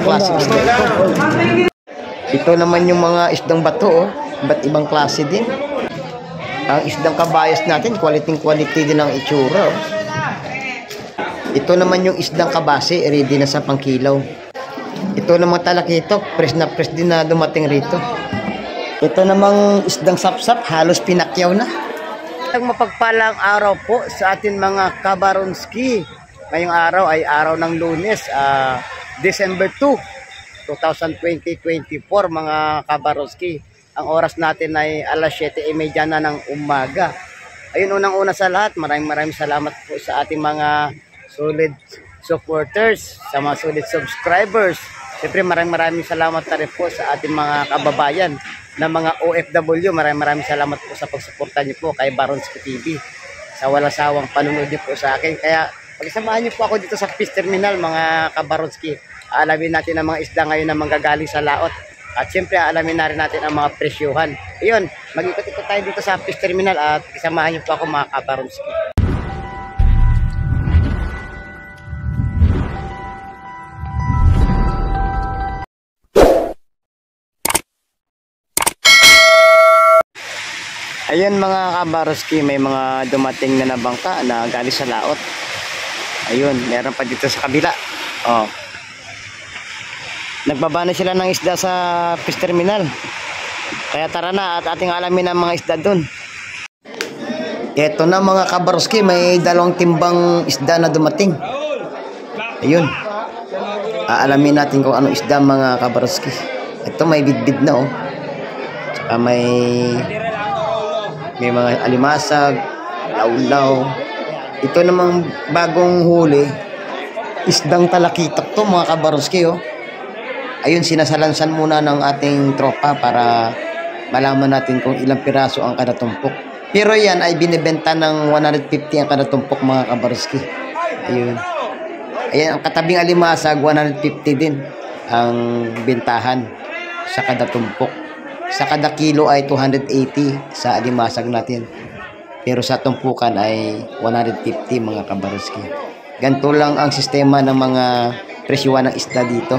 klaseng isda ito. Ito naman yung mga isdang bato, oh. Iba't ibang klase din. Ang isdang kabayas natin, quality din ang itsura, oh. Ito naman yung isdang kabase, ready na sa pangkilaw. Ito namang talakitok, fresh na fresh din na dumating rito. Ito namang isdang sapsap, halos pinakyaw na. Ang mapagpalang araw po sa atin mga kabaronski. Ngayong araw ay araw ng Lunes, December 2, 2024 mga kabaronski. Ang oras natin ay alas 7:30 na ng umaga. Ayun, unang-una sa lahat, maraming salamat po sa ating mga solid supporters, sa mga solid subscribers. Siyempre maraming salamat na rin po sa ating mga kababayan na mga OFW. Maraming salamat po sa pagsuporta niyo po kay Baronski TV. Sa walang sawang panunod niyo po sa akin. Kaya pagsamahan niyo po ako dito sa Fish Terminal mga kabaronski. Alamin natin ang mga isda ngayon na manggagaling sa laot. At siyempre alamin na rin natin ang mga presyuhan. Ayun, mag-ikot-ikot tayo dito sa Fish Terminal at pagsamahan niyo po ako mga kabaronski. Ayun mga kabaronski, may mga dumating na bangka na galing sa laot. Ayun, meron pa dito sa kabila. Oh. Nagbaba na sila ng isda sa Fish Terminal. Kaya tara na at ating alamin ang mga isda doon. Ito na mga kabaronski, may 2 timbang isda na dumating. Ayun. Aalamin natin kung anong isda mga kabaronski. Ito may bidbid na, oh. Tsaka may mga alimasag, laulaw. Ito namang bagong huli, isdang talakitok to mga kabaronski, oh. Ayun, sinasalansan muna ng ating tropa para malaman natin kung ilang piraso ang kada tumpok. Pero yan ay binibenta ng 150 ang kada tumpok mga kabaronski. Ayun. Ayan, ang katabing alimasag 150 din ang bintahan sa kada tumpok. Sa kada kilo ay 280 sa alimasag natin. Pero sa tumpukan ay 150 mga kabaronski. Ganito lang ang sistema ng mga presyuhan ng isda dito.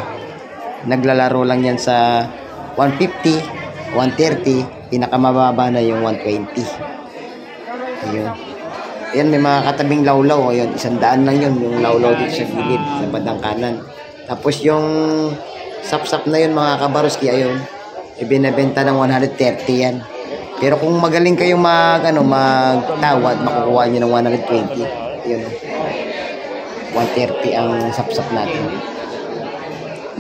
Naglalaro lang yan sa 150, 130, pinakamababa na yung 120. Ayun. Ayan, may mga katabing lawlaw. Ayun, 100 lang yun, yung lawlaw dito sa gilid, sa bandang kanan. Tapos yung sapsap na yun mga kabaronski, ayun, ibinebenta ng 130 yan. Pero kung magaling kayong magtawad, makukuha nyo ng 120. Yun. 130 ang sapsap natin.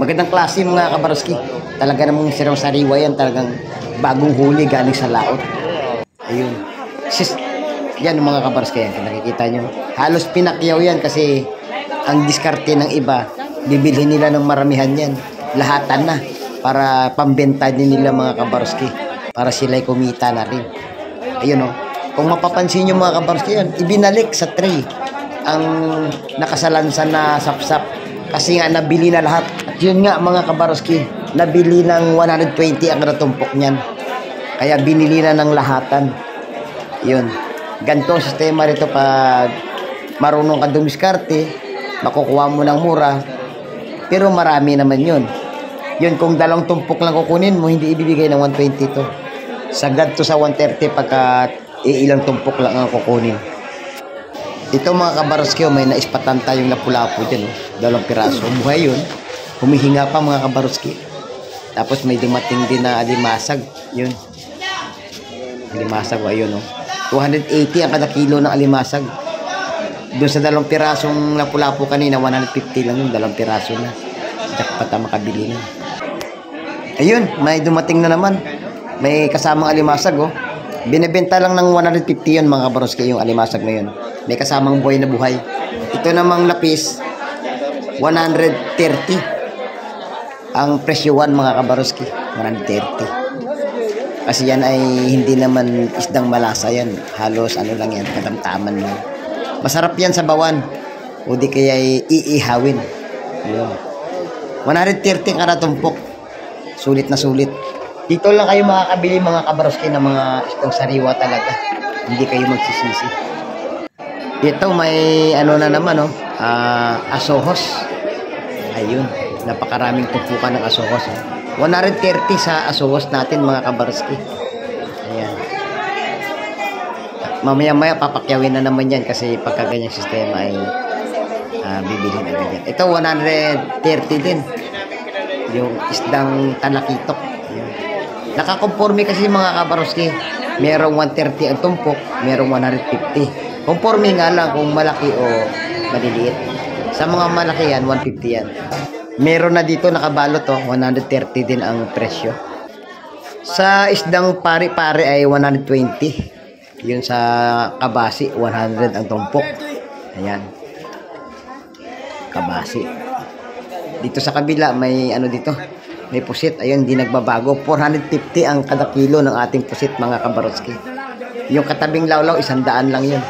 Magandang klase mga kabaronski. Talaga namang sariwa yan. Talagang bagong huli galing sa laot. Ayun. Yan mga kabaronski yan. Nakikita nyo. Halos pinakyaw yan kasi ang diskarte ng iba, bibilhin nila ng maramihan yan. Lahatan na. Para pambenta din nila mga kabaronski. Para sila'y kumita na rin. Ayun, oh. Kung mapapansin nyo mga kabaronski yan, ibinalik sa tray ang nakasalansan na sapsap. Kasi nga nabili na lahat. At yun nga mga kabaronski, nabili ng 120 ang natumpok niyan. Kaya binili na ng lahatan. Yun. Ganito ang sistema rito pag marunong ka dumiskarte, makukuha mo ng mura. Pero marami naman yun. Yun, kung 2 tumpok lang kukunin mo, hindi ibibigay ng 120 to. Sagad to sa 130 pagka ilang tumpok lang ang kukunin. Ito mga kabaronski, may naispatan tayong lapu-lapu dyan, oh. 2 piraso. Buhay yun. Humihinga pa mga kabaronski. Tapos may dumating din na alimasag. Yun. Alimasag, ayun, oh. 280 ang kada kilo ng alimasag. Doon sa 2 pirasong lapu-lapu kanina, 150 lang yun. 2 piraso na. Jackpot ang makabili na. Ayun, may dumating na naman. May kasamang alimasag, oh. Binibenta lang ng 150 yun mga kabaronski, yung alimasag na yun. May kasamang buhay na buhay. Ito namang lapis, 130 ang presyuhan mga kabaronski. 130. Kasi yan ay hindi naman isdang malasa yan. Halos ano lang yan, katamtaman lang. Masarap yan sa bawan. O di kaya iihawin. Ayun. 130 kada tumpok. Sulit na sulit. Dito lang kayo makakabili mga kabaronski ng mga isdang sariwa talaga. Hindi kayo magsisisi. Ito may ano na naman, oh. Asohos. Ayun. Napakaraming tumpukan ng asukos. 130 sa asukos natin mga kabarski. Ayan. Mamaya-maya papakyawin na naman yan kasi pagka ganyang sistema ay bibilhin agad yan. Ito 130 din. Yung isdang talakitok. Ayan. Nakakonforme kasi mga kabarski. Merong 130 ang tumpok, merong 150. Conforme nga lang kung malaki o maliliit. Sa mga malaki yan, 150 yan. Meron na dito nakabalot 130 din ang presyo. Sa isdang pare-pare ay 120. Yun sa kabasi, 100 ang tumpok. Ayan. Kabasi. Dito sa kabila may ano dito, may pusit. Ayun, hindi nagbabago. 450 ang kada kilo ng ating pusit mga kabarotski. Yung katabing lawlaw, 100 lang yun.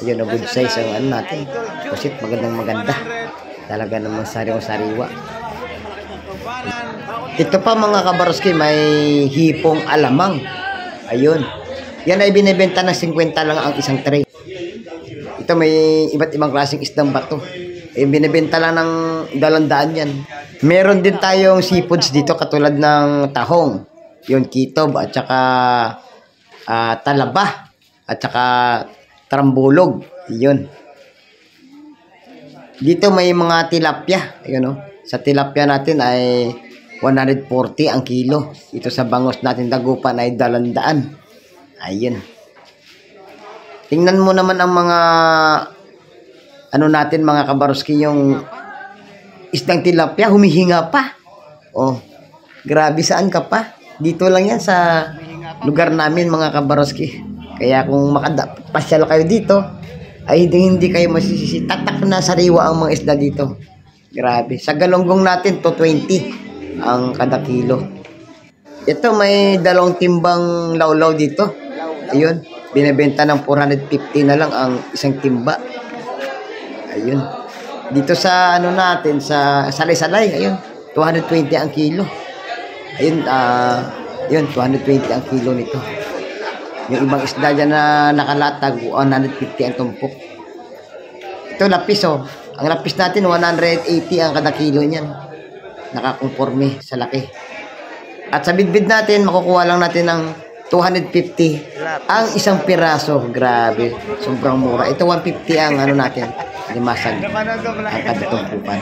Ayun, a good size ang ano natin. Pusit, maganda. Talaga namang sariwa-sariwa. Ito pa mga kabarotski, may hipong alamang. Ayun. Yan ay binibenta ng 50 lang ang isang tray. Ito may iba't ibang klaseng isdang bato. Binibenta lang ng 200 yan. Meron din tayong seafoods dito katulad ng tahong. Yun, kitob at saka talaba at saka trambulog. Yun. Dito may mga tilapia. Ayun, sa tilapia natin ay 140 ang kilo. Ito sa bangos natin dagupan ay 200. Ayun. Tingnan mo naman ang mga ano natin mga kabarotski, yung isdang tilapia humihinga pa. Oh, grabe, saan ka pa? Dito lang yan sa lugar namin mga kabarotski. Kaya kung makadapasyal kayo dito, ay hindi kayo masisisi. Tatak na sariwa ang mga isda dito. Grabe. Sa galonggong natin, 220 ang kada kilo. Ito may 2 timbang lawlaw dito. Ayun. Binibenta ng 450 na lang ang isang timba. Ayun. Dito sa ano natin, sa salay-salay, ayun. 220 ang kilo. Ayun, yun, 220 ang kilo nito. Yung ibang isda dyan na nakalatag, 150 ang tumpok. Ito, lapis, Ang lapis natin, 180 ang kada kilo niyan. Nakakonforme sa laki. At sa bidbid natin, makukuha lang natin ng 250 ang isang piraso. Grabe, sobrang mura. Ito, 150 ang ano natin, limasag ang kada tumpukan.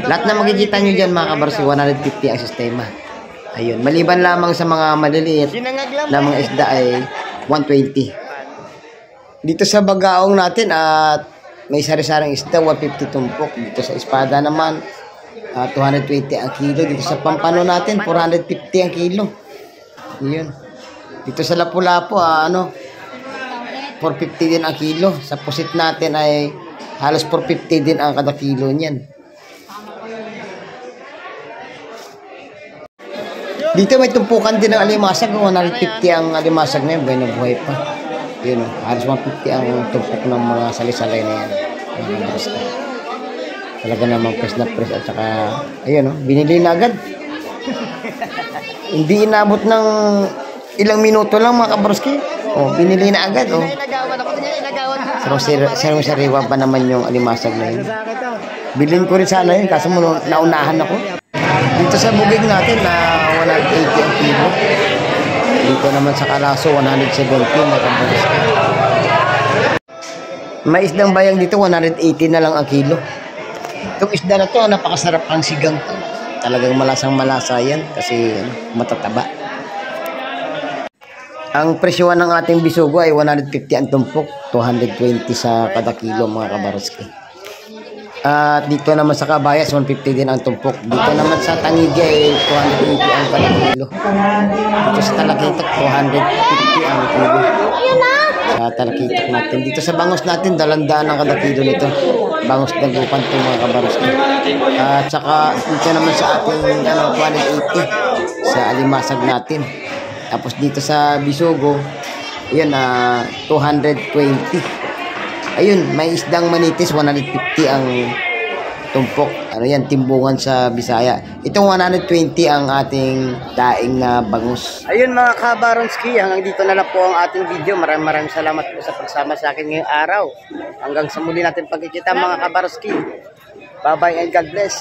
Lahat na makikita nyo dyan mga kabarsi, 150 ang sistema. Ayun, maliban lamang sa mga maliliit na mga isda ay 120. Dito sa bagaong natin at may sari-saring isda, 150 tumpok. Dito sa espada naman, 220 ang kilo. Dito sa pampano natin, 450 ang kilo. Yun. Dito sa Lapu-Lapu, 450 din ang kilo. Sa pusit natin ay halos 450 din ang kada kilo niyan. Dito may tumpukan din ng alimasag, 150 ang alimasag na yun, buhay na buhay pa. Yun, halos 150 ang tumpok ng mga salisalay na yan. Talaga namang press na press at saka, ayun, binili na agad. Hindi inabot ng ilang minuto lang mga kabarski. Binili na agad. Sariwa pa naman yung alimasag na yun. Bilhin ko rin sana yun, kaso naunahan ako. Dito sa bugig natin na 180 ang kilo. Dito naman sa Kalaso 170 na kabarski. May isdang bayang dito 180 na lang ang kilo. Itong isda na to, napakasarap ang sigang to. Talagang malasang-malasa yan kasi matataba. Ang presyohan ng ating bisugo ay 150 ang tumpok, 220 sa kada kilo mga kabarski. At dito naman sa Kabayas, 150 din ang tumpok. Dito naman sa Tangigi ay 220 ang kada kilo. Dito sa Talakitok, 250 ang kilo. Sa Talakitok natin. Dito sa Bangos natin, 200 ang kada kilo nito. Bangos dagupan itong mga kabarski. At saka dito naman sa ating 180 sa alimasag natin. Tapos dito sa Bisugo, yun, 220. Ayun, may isdang manitis, 150 ang tumpok. Ano yan, timbungan sa Bisaya. Itong 120 ang ating daing na bangus. Ayun mga kabaronski, hanggang dito na lang po ang ating video. Maraming salamat po sa pagsama sa akin ngayong araw. Hanggang sa muli natin pagkikita mga kabaronski. Bye-bye and God bless.